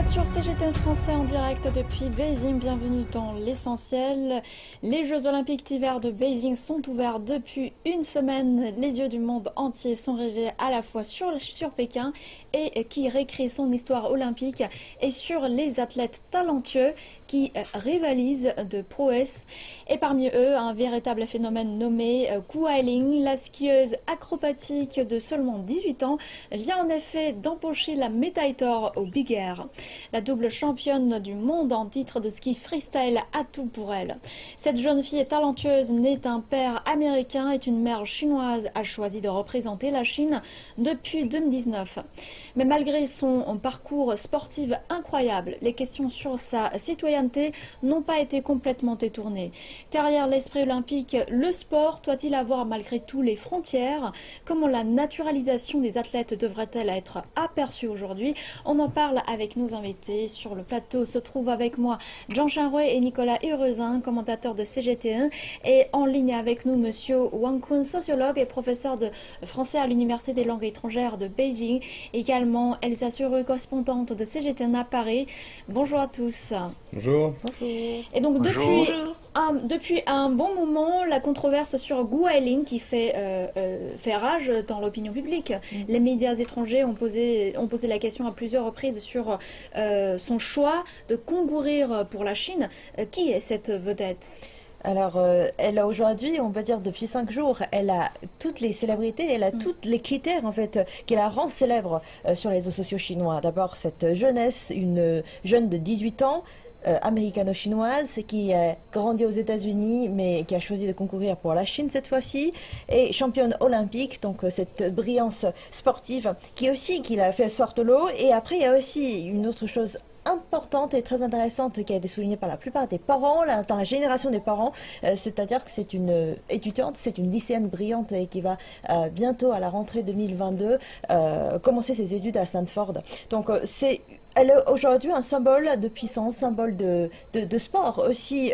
êtes sur CGTN Français en direct depuis Beijing, bienvenue dans l'essentiel. Les Jeux Olympiques d'hiver de Beijing sont ouverts depuis une semaine. Les yeux du monde entier sont rivés à la fois sur Pékin et qui réécrit son histoire olympique et sur les athlètes talentueux qui rivalisent de prouesse. Et parmi eux, un véritable phénomène nommé Gu Ailing, la skieuse acrobatique de seulement 18 ans, vient en effet d'empocher la médaille d'or au Big Air. La double championne du monde en titre de ski freestyle a tout pour elle. Cette jeune fille talentueuse, née d'un père américain et une mère chinoise, a choisi de représenter la Chine depuis 2019. Mais malgré son parcours sportif incroyable, les questions sur sa citoyenneté n'ont pas été complètement détournées. Derrière l'esprit olympique, le sport doit-il avoir malgré tout les frontières? Comment la naturalisation des athlètes devrait-elle être aperçue aujourd'hui? On en parle avec nos invités. Sur le plateau se trouvent avec moi Zhang Shanhui et Nicolas Hurezin, commentateurs de CGT1, et en ligne avec nous monsieur Wang Kun, sociologue et professeur de français à l'Université des langues étrangères de Beijing, également Elsa Sureux, correspondante de CGT1 à Paris. Bonjour à tous. Bonjour. Bonjour. Et donc depuis un bon moment, la controverse sur Gu Ailing qui fait rage dans l'opinion publique. Les médias étrangers ont posé la question à plusieurs reprises sur son choix de concourir pour la Chine. Qui est cette vedette ? Alors, elle a aujourd'hui, on va dire depuis 5 jours, elle a toutes les célébrités, elle a tous les critères en fait qui la rend célèbre sur les réseaux sociaux chinois. D'abord, cette jeunesse, une jeune de 18 ans, américano-chinoise qui a grandi aux États-Unis mais qui a choisi de concourir pour la Chine cette fois-ci, et championne olympique, donc cette brillance sportive qui l'a fait sortir de l'eau. Et après, il y a aussi une autre chose importante et très intéressante qui a été soulignée par la plupart des parents, dans la génération des parents, c'est-à-dire que c'est une étudiante, c'est une lycéenne brillante et qui va bientôt à la rentrée 2022 commencer ses études à Stanford. Donc elle est aujourd'hui un symbole de puissance, symbole de sport aussi,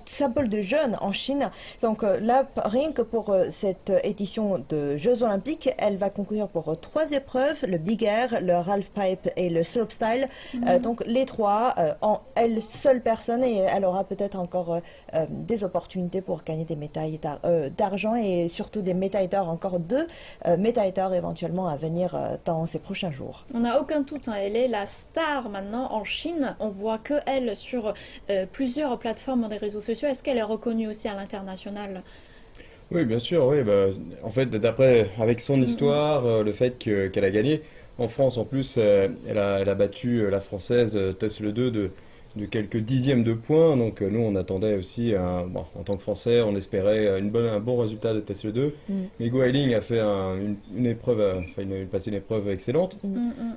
symbole de jeunes en Chine. Donc là, rien que pour cette édition de Jeux Olympiques, elle va concourir pour 3 épreuves, le Big Air, le Halfpipe et le Slopestyle. Donc les 3 en elle seule personne, et elle aura peut-être encore des opportunités pour gagner des médailles d'argent et surtout des médailles d'or, encore 2 médailles d'or éventuellement à venir dans ces prochains jours. On n'a aucun doute, elle est la star maintenant en Chine. On voit que elle sur plusieurs plateformes des réseaux sociaux. Est-ce qu'elle est reconnue aussi à l'international? Oui, bien sûr, oui. En fait, d'après, avec son histoire, le fait qu'elle a gagné, en France en plus, elle a battu la Française Tess Le 2 de quelques dixièmes de points. Donc nous, on attendait aussi, en tant que Français, on espérait un bon résultat de Tess Le 2. Mais Gu Ailing a fait une épreuve, il a passé une épreuve excellente.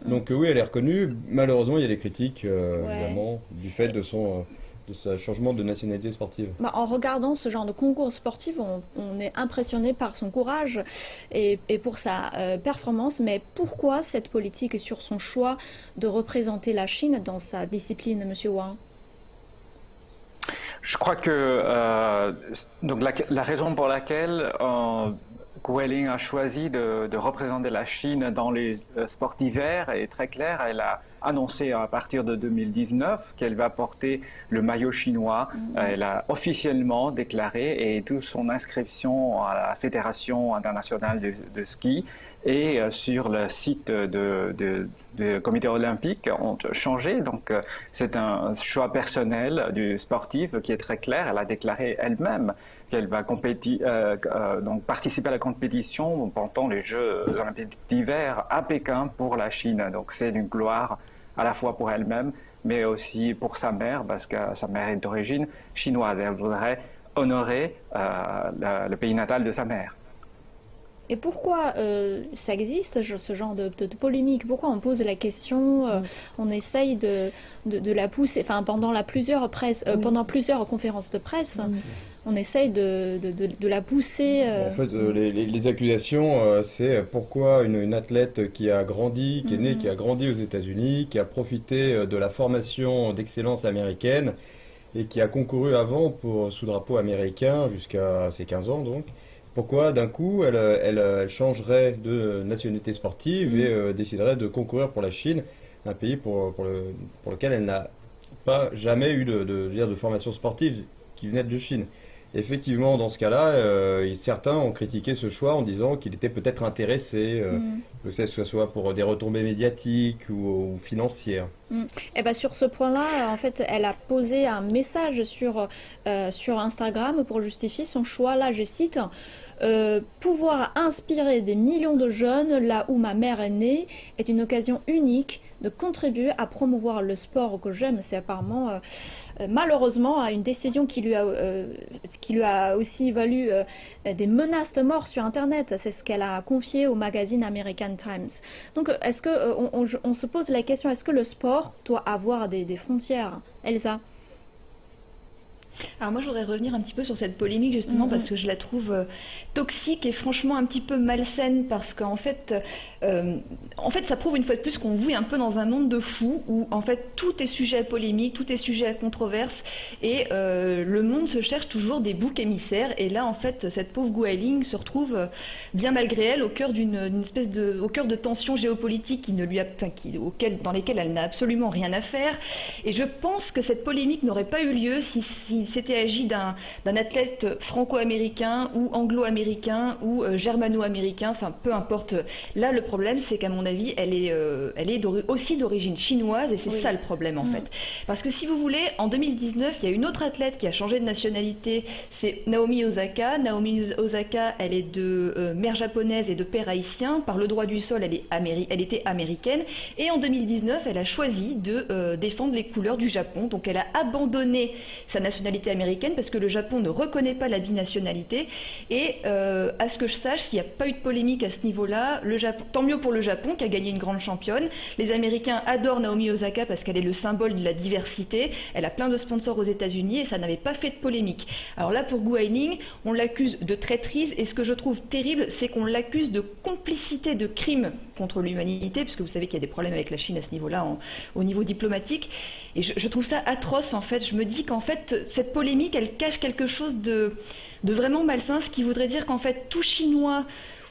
Donc oui, elle est reconnue. Malheureusement, il y a des critiques, évidemment, du fait de son changement de nationalité sportive. En regardant ce genre de concours sportif, on est impressionné par son courage et pour sa performance. Mais pourquoi cette politique sur son choix de représenter la Chine dans sa discipline, Monsieur Wang? Je crois que donc la raison pour laquelle Gu Ailing a choisi de représenter la Chine dans les sports d'hiver est très claire. Elle a annoncé à partir de 2019 qu'elle va porter le maillot chinois. Elle a officiellement déclaré, et toute son inscription à la Fédération internationale de ski et sur le site du comité olympique ont changé. Donc c'est un choix personnel du sportif qui est très clair. Elle a déclaré elle-même qu'elle va donc participer à la compétition pendant les Jeux olympiques d'hiver à Pékin pour la Chine. Donc c'est une gloire à la fois pour elle-même, mais aussi pour sa mère, parce que sa mère est d'origine chinoise. Elle voudrait honorer le pays natal de sa mère. Et pourquoi ça existe, ce genre de polémique? Pourquoi on pose la question, on essaye de la pousser, pendant plusieurs conférences de presse, on essaye de la pousser. En fait, les accusations, c'est pourquoi une athlète qui a grandi, qui est née, qui a grandi aux États-Unis, qui a profité de la formation d'excellence américaine et qui a concouru avant sous drapeau américain jusqu'à ses 15 ans donc. Pourquoi d'un coup elle changerait de nationalité sportive et déciderait de concourir pour la Chine un pays pour lequel elle n'a pas jamais eu de formation sportive qui venait de Chine. Effectivement, dans ce cas-là, certains ont critiqué ce choix en disant qu'il était peut-être intéressé, que ce soit pour des retombées médiatiques ou financières. Et ben sur ce point-là, en fait, elle a posé un message sur Instagram pour justifier son choix. Là, je cite. Pouvoir inspirer des millions de jeunes là où ma mère est née est une occasion unique de contribuer à promouvoir le sport que j'aime. C'est apparemment, malheureusement, une décision qui lui a aussi valu des menaces de mort sur Internet. C'est ce qu'elle a confié au magazine American Times. Donc, est-ce que on se pose la question, est-ce que le sport doit avoir des frontières, Elsa? Alors moi, je voudrais revenir un petit peu sur cette polémique justement parce que je la trouve toxique et franchement un petit peu malsaine parce qu'en fait, ça prouve une fois de plus qu'on vit un peu dans un monde de fous où en fait tout est sujet à polémique, tout est sujet à controverse et le monde se cherche toujours des boucs émissaires et là en fait cette pauvre Gu Hailin se retrouve bien malgré elle au cœur au cœur de tensions géopolitiques dans lesquelles elle n'a absolument rien à faire et je pense que cette polémique n'aurait pas eu lieu si s'était agi d'un athlète franco-américain ou anglo-américain ou germano-américain, enfin peu importe. Là, le problème, c'est qu'à mon avis, elle est aussi d'origine chinoise et c'est ça le problème en fait. Parce que si vous voulez, en 2019, il y a une autre athlète qui a changé de nationalité, c'est Naomi Osaka. Naomi Osaka, elle est de mère japonaise et de père haïtien. Par le droit du sol, elle était américaine. Et en 2019, elle a choisi de défendre les couleurs du Japon. Donc elle a abandonné sa nationalité américaine parce que le Japon ne reconnaît pas la binationalité et à ce que je sache, il n'y a pas eu de polémique à ce niveau-là. Tant mieux pour le Japon qui a gagné une grande championne. Les Américains adorent Naomi Osaka parce qu'elle est le symbole de la diversité. Elle a plein de sponsors aux États-Unis et ça n'avait pas fait de polémique. Alors là, pour Gu Hailin, on l'accuse de traîtrise et ce que je trouve terrible, c'est qu'on l'accuse de complicité de crimes contre l'humanité, puisque vous savez qu'il y a des problèmes avec la Chine à ce niveau-là, au niveau diplomatique. Et je trouve ça atroce en fait. Je me dis qu'en fait, cette polémique, elle cache quelque chose de vraiment malsain, ce qui voudrait dire qu'en fait, tout Chinois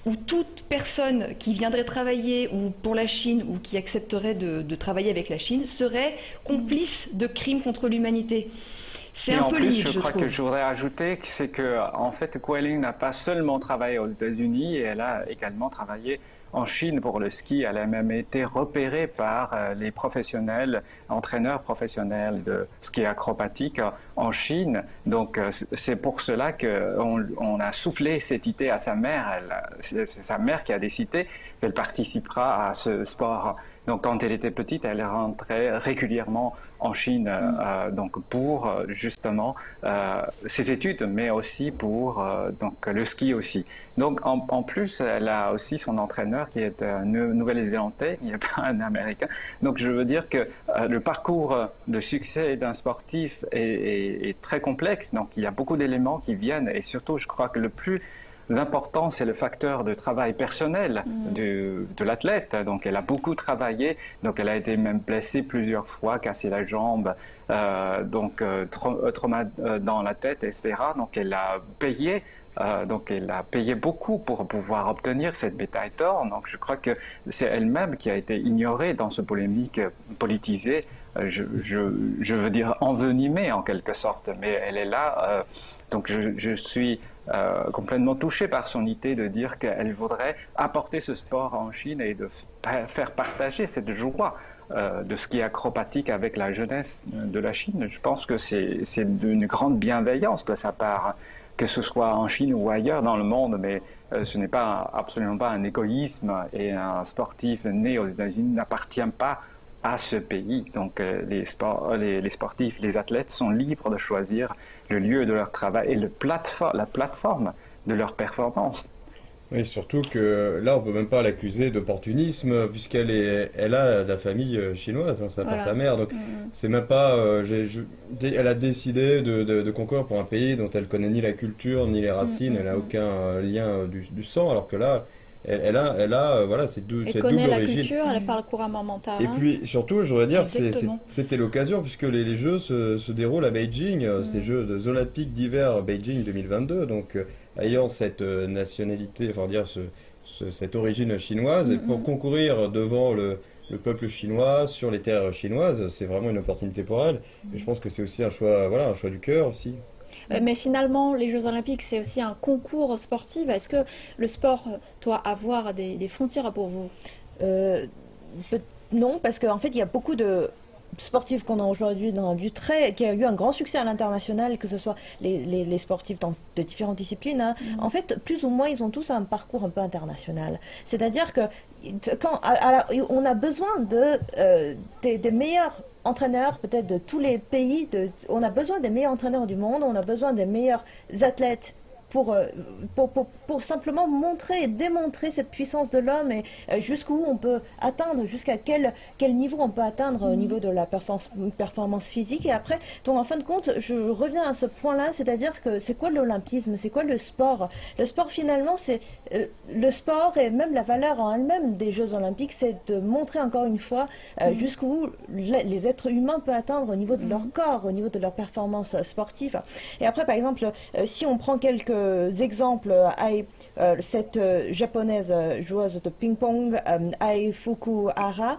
ou toute personne qui viendrait travailler ou pour la Chine ou qui accepterait de travailler avec la Chine serait complice de crimes contre l'humanité. C'est un peu limite, je crois que je voudrais ajouter, c'est que en fait, Gu Hailin n'a pas seulement travaillé aux États-Unis, et elle a également travaillé en Chine pour le ski. Elle a même été repérée par les professionnels, entraîneurs professionnels de ski acrobatique en Chine. Donc c'est pour cela qu'on a soufflé cette idée à sa mère. C'est sa mère qui a décidé qu'elle participera à ce sport. Donc quand elle était petite, elle rentrait régulièrement en Chine donc pour justement ses études, mais aussi pour donc le ski aussi. Donc en plus, elle a aussi son entraîneur qui est un Nouvelle-Zélandais, il n'y a pas un Américain. Donc je veux dire que le parcours de succès d'un sportif est très complexe. Donc il y a beaucoup d'éléments qui viennent et surtout, je crois que le plus important, c'est le facteur de travail personnel de l'athlète. Donc, elle a beaucoup travaillé. Donc, elle a été même blessée plusieurs fois, cassé la jambe, trauma dans la tête, etc. Donc, elle a payé. Donc, elle a payé beaucoup pour pouvoir obtenir cette médaille d'or. Donc, je crois que c'est elle-même qui a été ignorée dans ce polémique politisée. Je veux dire envenimée en quelque sorte, mais elle est là. Donc, je suis complètement touché par son idée de dire qu'elle voudrait apporter ce sport en Chine et de faire partager cette joie de ski acrobatique avec la jeunesse de la Chine. Je pense que c'est d'une grande bienveillance de sa part, que ce soit en Chine ou ailleurs dans le monde, mais ce n'est absolument pas un égoïsme et un sportif né aux États-Unis n'appartient pas à ce pays. Donc les sportifs, les athlètes sont libres de choisir le lieu de leur travail et la plateforme de leur performance. Oui, surtout que là, on peut même pas l'accuser d'opportunisme puisqu'elle a de la famille chinoise, ça par sa mère. Donc c'est même pas. Elle a décidé de concourir pour un pays dont elle connaît ni la culture ni les racines. Elle a aucun lien du sang, alors que là. Elle a voilà, ces double origine. Elle connaît la culture, elle parle couramment mandarin. Et puis surtout, je voudrais dire, c'était l'occasion puisque les Jeux se déroulent à Beijing, ces Jeux olympiques d'hiver Beijing 2022. Donc, ayant cette nationalité, enfin dire cette origine chinoise, et pour concourir devant le peuple chinois sur les terres chinoises. C'est vraiment une opportunité pour elle. Et je pense que c'est aussi un choix, voilà, un choix du cœur aussi. Mais finalement, les Jeux Olympiques, c'est aussi un concours sportif. Est-ce que le sport doit avoir des frontières pour vous? Non, parce qu'en fait, il y a beaucoup de sportifs qu'on a aujourd'hui dans un but qui a eu un grand succès à l'international, que ce soit les sportifs de différentes disciplines. Hein. En fait, plus ou moins, ils ont tous un parcours un peu international. C'est-à-dire que on a besoin des meilleurs entraîneurs, peut-être de tous les pays. On a besoin des meilleurs entraîneurs du monde, on a besoin des meilleurs athlètes pour simplement montrer et démontrer cette puissance de l'homme et jusqu'où on peut atteindre, jusqu'à quel niveau on peut atteindre au niveau de la performance physique. Et après, donc en fin de compte, je reviens à ce point-là, c'est-à-dire que c'est quoi l'olympisme, c'est quoi le sport? Le sport finalement, c'est le sport et même la valeur en elle-même des Jeux Olympiques, c'est de montrer encore une fois jusqu'où les êtres humains peuvent atteindre au niveau de leur corps, au niveau de leur performance sportive. Et après, par exemple, si on prend quelques exemples, cette japonaise joueuse de ping-pong, Ai Fukuhara,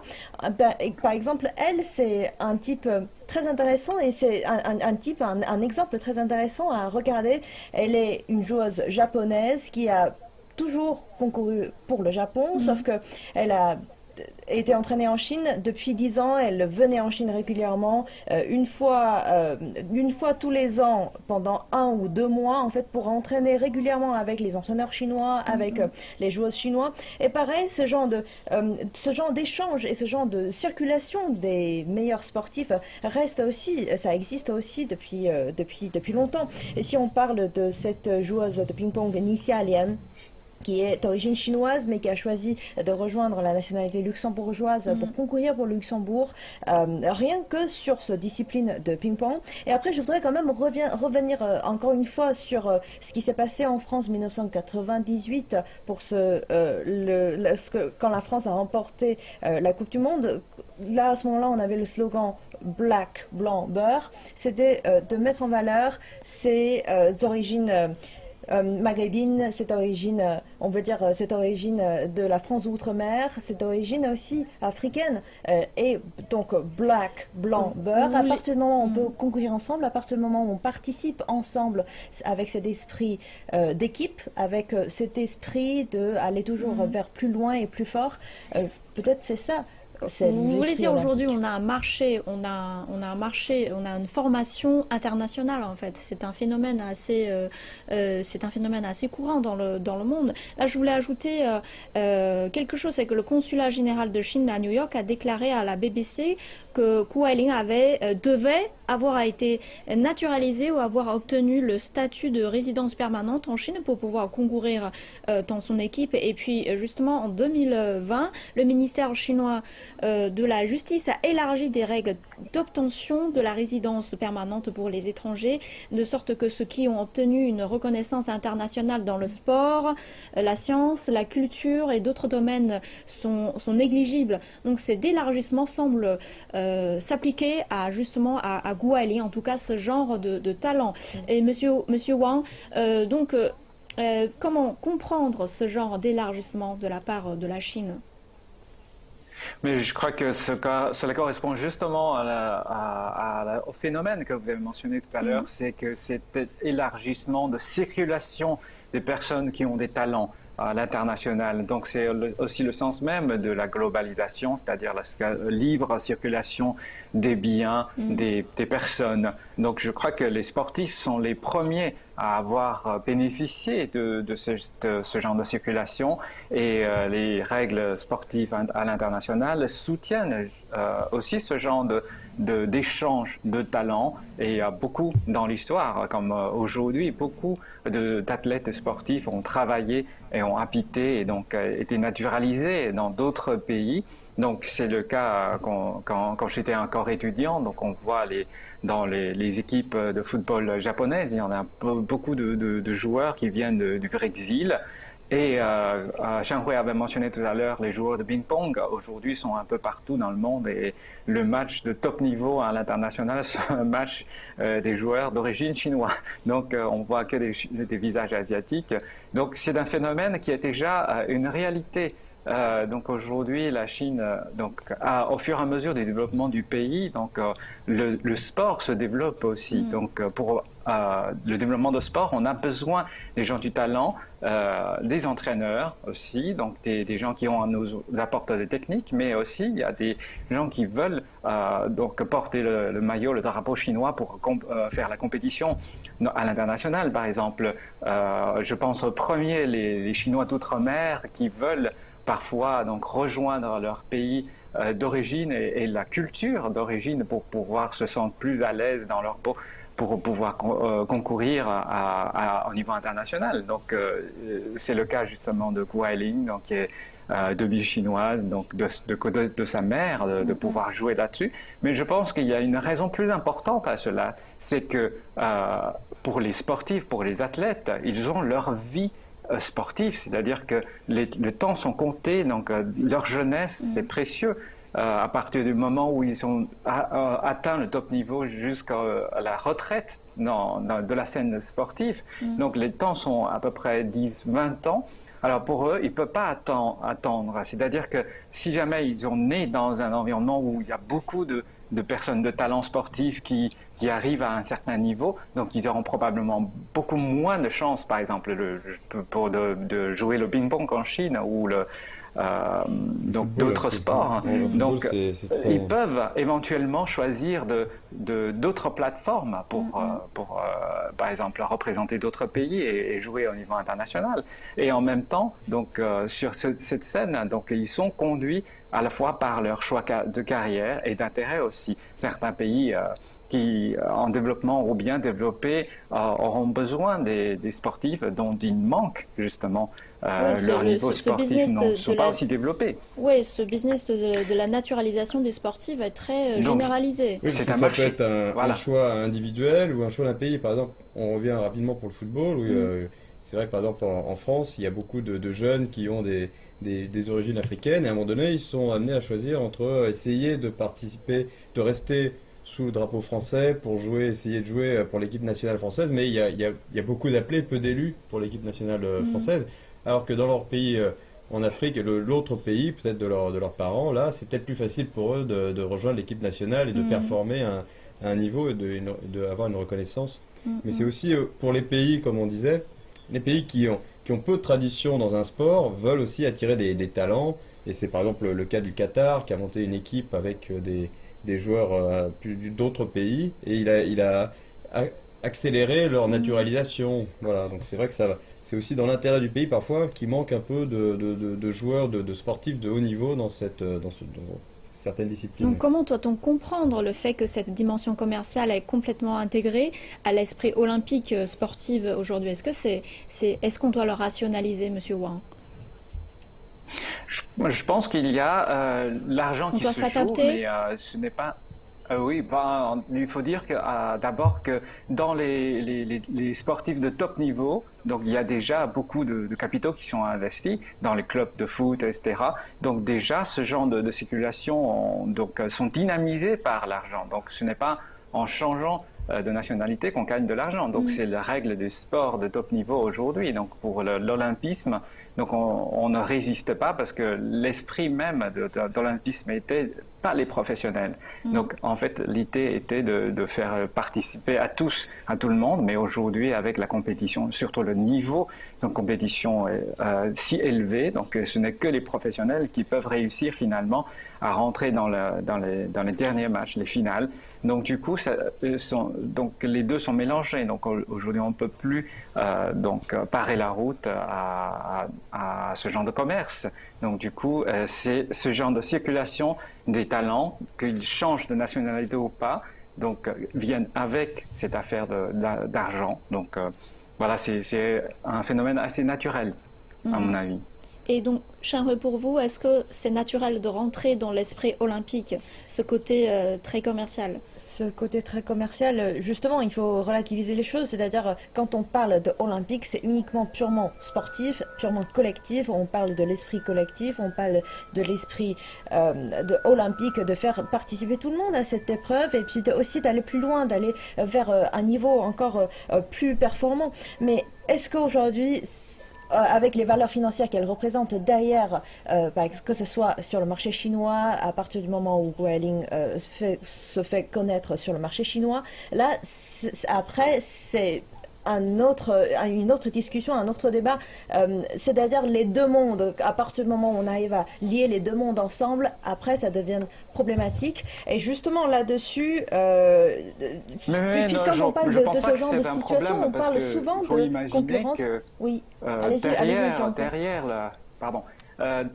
par exemple, elle, c'est un type très intéressant et c'est un exemple très intéressant à regarder. Elle est une joueuse japonaise qui a toujours concouru pour le Japon, sauf que elle a été entraînée en Chine depuis 10 ans. Elle venait en Chine régulièrement, une fois tous les ans pendant 1 ou 2 mois, en fait, pour entraîner régulièrement avec les entraîneurs chinois, avec les joueuses chinois. Et pareil, ce genre d'échange et ce genre de circulation des meilleurs sportifs reste aussi, ça existe aussi depuis longtemps. Et si on parle de cette joueuse de ping-pong Nixia Lian, qui est d'origine chinoise, mais qui a choisi de rejoindre la nationalité luxembourgeoise pour concourir pour le Luxembourg, rien que sur cette discipline de ping-pong. Et après, je voudrais quand même revenir encore une fois sur ce qui s'est passé en France en 1998, pour quand la France a remporté la Coupe du Monde. Là, à ce moment-là, on avait le slogan Black, Blanc, Beurre. C'était de mettre en valeur ces origines maghrébine, cette origine, on peut dire, cette origine de la France outre-mer, cette origine aussi africaine. Et donc, black, blanc, beurre, à partir du moment où on peut concourir ensemble, à partir du moment où on participe ensemble avec cet esprit d'équipe, avec cet esprit d'aller toujours vers plus loin et plus fort, peut-être c'est ça. Vous voulez dire aujourd'hui on a un marché, on a une formation internationale en fait. C'est un phénomène assez courant dans le monde. Là, je voulais ajouter quelque chose, c'est que le consulat général de Chine à New York a déclaré à la BBC que Gu Ailing devait avoir été naturalisé ou avoir obtenu le statut de résidence permanente en Chine pour pouvoir concourir dans son équipe. Et puis justement en 2020, le ministère chinois de la Justice a élargi des règles d'obtention de la résidence permanente pour les étrangers, de sorte que ceux qui ont obtenu une reconnaissance internationale dans le sport, la science, la culture et d'autres domaines sont négligibles. Donc cet élargissement semble s'appliquer justement à Gu Ailing, en tout cas ce genre de talent. Et monsieur Wang, comment comprendre ce genre d'élargissement de la part de la Chine? Mais je crois que cela correspond justement au phénomène que vous avez mentionné tout à l'heure, c'est que cet élargissement de circulation des personnes qui ont des talents à l'international. Donc c'est aussi le sens même de la globalisation, c'est-à-dire la libre circulation des biens, des personnes. Donc je crois que les sportifs sont les premiers à avoir bénéficié de ce genre de circulation, et les règles sportives à l'international soutiennent aussi ce genre d'échange de talents. Et il y a beaucoup dans l'histoire, comme aujourd'hui, beaucoup d'athlètes sportifs ont travaillé et ont habité et donc été naturalisés dans d'autres pays. Donc c'est le cas quand j'étais encore étudiant. Donc on voit dans les équipes de football japonaises, il y en a beaucoup de joueurs qui viennent du Brésil. Et Xiang Hui avait mentionné tout à l'heure, les joueurs de ping-pong aujourd'hui sont un peu partout dans le monde, et le match de top niveau à l'international, c'est un match des joueurs d'origine chinoise. Donc on voit que des visages asiatiques. Donc c'est un phénomène qui est déjà une réalité Donc aujourd'hui, la Chine, au fur et à mesure du développement du pays, le sport se développe aussi. Donc pour le développement de sport, on a besoin des gens du talent, des entraîneurs aussi, donc des gens qui nous apportent des techniques, mais aussi il y a des gens qui veulent porter le maillot, le drapeau chinois pour faire la compétition à l'international. Par exemple, je pense aux premiers, les Chinois d'outre-mer qui veulent parfois donc rejoindre leur pays d'origine et la culture d'origine pour pouvoir se sentir plus à l'aise dans leur peau, pour pouvoir concourir au niveau international. Donc c'est le cas justement de Guiling, donc qui est de chinoise, donc de sa mère, de pouvoir jouer là-dessus. Mais je pense qu'il y a une raison plus importante à cela, c'est que pour les sportifs, pour les athlètes, ils ont leur vie sportifs, c'est-à-dire que les temps sont comptés, donc leur jeunesse, c'est précieux. À partir du moment où ils ont atteint le top niveau jusqu'à la retraite de la scène sportive, donc les temps sont à peu près 10-20 ans. Alors pour eux, ils ne peuvent pas attendre. C'est-à-dire que si jamais ils sont nés dans un environnement où il y a beaucoup de personnes de talent sportif qui arrivent à un certain niveau, donc ils auront probablement beaucoup moins de chances, par exemple, de jouer le ping-pong en Chine ou donc d'autres sports. Donc ils peuvent éventuellement choisir d'autres plateformes pour par exemple, représenter d'autres pays et jouer au niveau international. Et en même temps, donc sur cette scène, donc ils sont conduits à la fois par leur choix de carrière et d'intérêt aussi. Certains pays qui, en développement ou bien développés, auront besoin des sportifs dont il manque justement leur niveau sportif ne sont pas aussi développés. Oui, ce business de la naturalisation des sportifs va être très généralisé. Oui, c'est un marché. Ça peut être un choix individuel ou un choix d'un pays. Par exemple, on revient rapidement pour le football. Où, c'est vrai que par exemple en France, il y a beaucoup de jeunes qui ont des origines africaines et à un moment donné, ils sont amenés à choisir entre essayer de participer, de rester sous le drapeau français pour essayer de jouer pour l'équipe nationale française, mais il y a beaucoup d'appelés, peu d'élus pour l'équipe nationale française, alors que dans leur pays en Afrique, l'autre pays, peut-être de leurs parents, là, c'est peut-être plus facile pour eux de rejoindre l'équipe nationale et de performer à un niveau et d'avoir une reconnaissance. Mais c'est aussi pour les pays, comme on disait, les pays qui ont peu de tradition dans un sport veulent aussi attirer des talents, et c'est par exemple le cas du Qatar qui a monté une équipe avec des joueurs d'autres pays, et il a accéléré leur naturalisation. Voilà, donc c'est vrai que c'est aussi dans l'intérêt du pays parfois qu'il manque un peu de joueurs, de sportifs de haut niveau dans certaines disciplines. Donc comment doit-on comprendre le fait que cette dimension commerciale est complètement intégrée à l'esprit olympique sportif aujourd'hui? Est-ce qu'on doit le rationaliser, Monsieur Wang? Je pense qu'il y a l'argent qui se joue, mais ce n'est pas... oui, il faut dire d'abord que dans les sportifs de top niveau, donc il y a déjà beaucoup de capitaux qui sont investis dans les clubs de foot, etc. Donc déjà, ce genre de circulation sont dynamisés par l'argent. Donc ce n'est pas en changeant de nationalité qu'on gagne de l'argent. Donc c'est la règle du sport de top niveau aujourd'hui. Donc pour l'olympisme, donc on ne résiste pas parce que l'esprit même de l'olympisme était pas les professionnels. Donc en fait l'idée était de faire participer à tout le monde, mais aujourd'hui avec la compétition, surtout le niveau de compétition est si élevé, donc ce n'est que les professionnels qui peuvent réussir finalement à rentrer dans les derniers matchs, les finales. Donc du coup, donc les deux sont mélangés. Donc aujourd'hui, on ne peut plus parer la route à ce genre de commerce. Donc du coup, c'est ce genre de circulation des talents, qu'ils changent de nationalité ou pas, donc viennent avec cette affaire d'argent. Donc voilà, c'est un phénomène assez naturel, à mon avis. Et donc, Shen-He, pour vous, est-ce que c'est naturel de rentrer dans l'esprit olympique, ce côté très commercial? Ce côté très commercial, justement, il faut relativiser les choses. C'est-à-dire, quand on parle de olympique, c'est uniquement purement sportif, purement collectif. On parle de l'esprit collectif, on parle de l'esprit olympique, de faire participer tout le monde à cette épreuve, et puis aussi d'aller plus loin, d'aller vers un niveau encore plus performant. Mais est-ce qu'aujourd'hui, avec les valeurs financières qu'elle représente derrière, que ce soit sur le marché chinois, à partir du moment où Guoling se fait connaître sur le marché chinois, là, après, c'est une autre discussion, un autre débat, c'est-à-dire les deux mondes. À partir du moment où on arrive à lier les deux mondes ensemble, après ça devient problématique. Et justement là-dessus, puisqu'on parle de ce genre de situation, on parle souvent de concurrence. Oui, derrière là, pardon.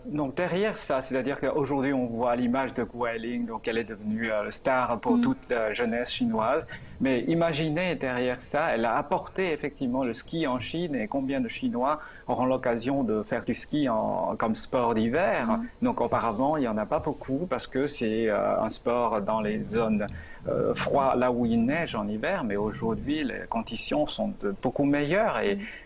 Donc derrière ça, c'est-à-dire qu'aujourd'hui on voit l'image de Guoling, donc elle est devenue le star pour toute la jeunesse chinoise. Mais imaginez derrière ça, elle a apporté effectivement le ski en Chine, et combien de Chinois auront l'occasion de faire du ski comme sport d'hiver. Donc auparavant il n'y en a pas beaucoup parce que c'est un sport dans les zones froid là où il neige en hiver, mais aujourd'hui les conditions sont beaucoup meilleures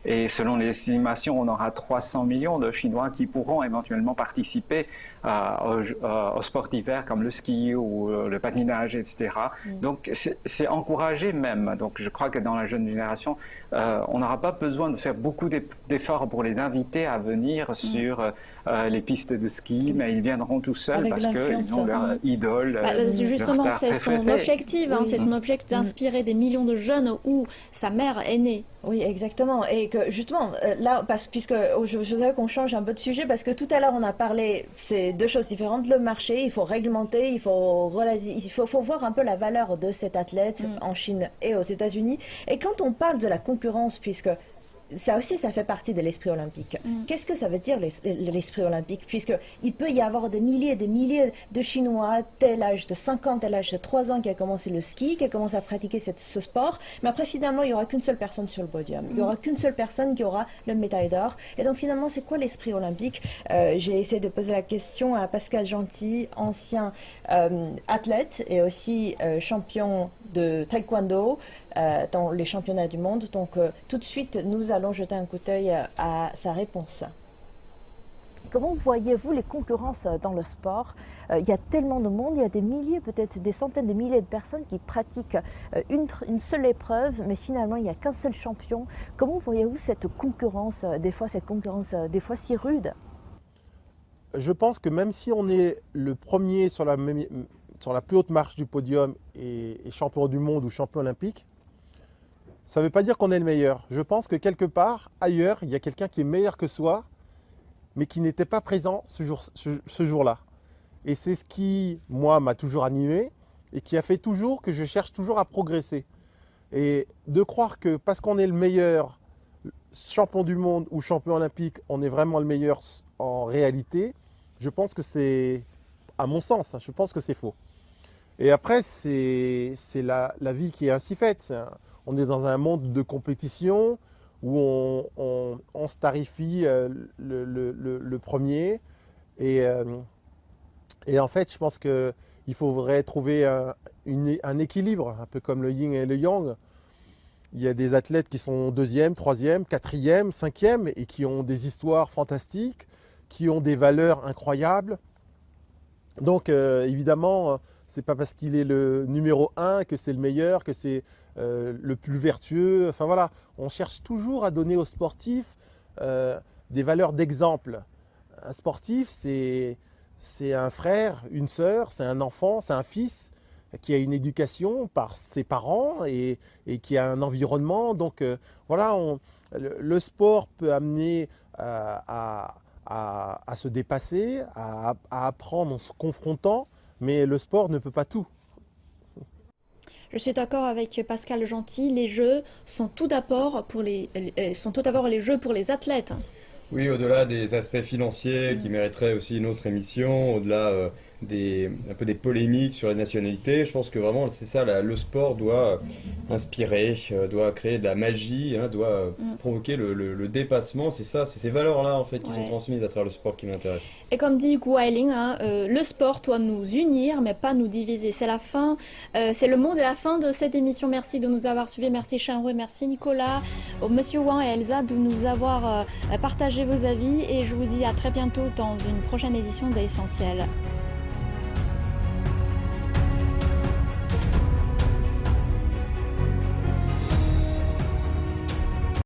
et selon les estimations on aura 300 millions de Chinois qui pourront éventuellement participer au sport d'hiver comme le ski ou le patinage, etc. Donc c'est encouragé même. Donc je crois que dans la jeune génération on n'aura pas besoin de faire beaucoup d'efforts pour les inviter à venir sur les pistes de ski, mais ils viendront tout seuls parce qu'ils ont leur idole. Justement, c'est son objectif, c'est son objectif d'inspirer des millions de jeunes où sa mère est née. Oui, exactement. Et que justement, là, puisque je voudrais qu'on change un peu de sujet, parce que tout à l'heure on a parlé, c'est deux choses différentes. Le marché, il faut réglementer, il faut voir un peu la valeur de cet athlète en Chine et aux États-Unis. Et quand on parle de la concurrence, puisque ça aussi, ça fait partie de l'esprit olympique. Qu'est-ce que ça veut dire l'esprit olympique? Puisqu'il peut y avoir des milliers et des milliers de Chinois, tel l'âge de 5 ans, tel l'âge de 3 ans, qui a commencé le ski, qui a commencé à pratiquer ce sport. Mais après, finalement, il n'y aura qu'une seule personne sur le podium. Il n'y aura qu'une seule personne qui aura le médaille d'or. Et donc, finalement, c'est quoi l'esprit olympique? J'ai essayé de poser la question à Pascal Gentil, ancien athlète et aussi champion de taekwondo dans les championnats du monde. Donc tout de suite, nous allons jeter un coup d'œil à sa réponse. Comment voyez-vous les concurrences dans le sport? Il y a tellement de monde, il y a des milliers, peut-être des centaines de milliers de personnes qui pratiquent une seule épreuve, mais finalement il n'y a qu'un seul champion. Comment voyez-vous cette concurrence des fois si rude? Je pense que même si on est le premier sur la plus haute marche du podium et champion du monde ou champion olympique, ça ne veut pas dire qu'on est le meilleur. Je pense que quelque part, ailleurs, il y a quelqu'un qui est meilleur que soi, mais qui n'était pas présent ce jour-là. Et c'est ce qui, moi, m'a toujours animé et qui a fait toujours que je cherche toujours à progresser. Et de croire que parce qu'on est le meilleur champion du monde ou champion olympique, on est vraiment le meilleur en réalité, je pense que c'est, à mon sens, je pense que c'est faux. Et après, c'est la vie qui est ainsi faite. On est dans un monde de compétition où on se tarifie le premier. Et en fait, je pense qu'il faudrait trouver un équilibre, un peu comme le yin et le yang. Il y a des athlètes qui sont 2e, 3e, 4e, 5e et qui ont des histoires fantastiques, qui ont des valeurs incroyables. Donc évidemment, c'est pas parce qu'il est le numéro 1 que c'est le meilleur, que c'est le plus vertueux. Enfin voilà, on cherche toujours à donner aux sportifs des valeurs d'exemple. Un sportif, c'est un frère, une sœur, c'est un enfant, c'est un fils qui a une éducation par ses parents et qui a un environnement. Donc voilà, le sport peut amener à se dépasser, à apprendre en se confrontant, mais le sport ne peut pas tout. Je suis d'accord avec Pascal Gentil, les Jeux sont tout d'abord les Jeux pour les athlètes. Oui, au-delà des aspects financiers qui mériteraient aussi une autre émission, au-delà un peu des polémiques sur la nationalité, je pense que vraiment c'est ça, le sport doit inspirer, doit créer de la magie, doit provoquer le dépassement. C'est ça, c'est ces valeurs-là en fait qui sont transmises à travers le sport qui m'intéresse. Et comme dit Guoling, le sport doit nous unir mais pas nous diviser. C'est la fin, c'est le mot de la fin de cette émission. Merci de nous avoir suivis, merci Shanrui, merci Nicolas, Monsieur Wang et Elsa de nous avoir partagé vos avis et je vous dis à très bientôt dans une prochaine édition d'Essentiel.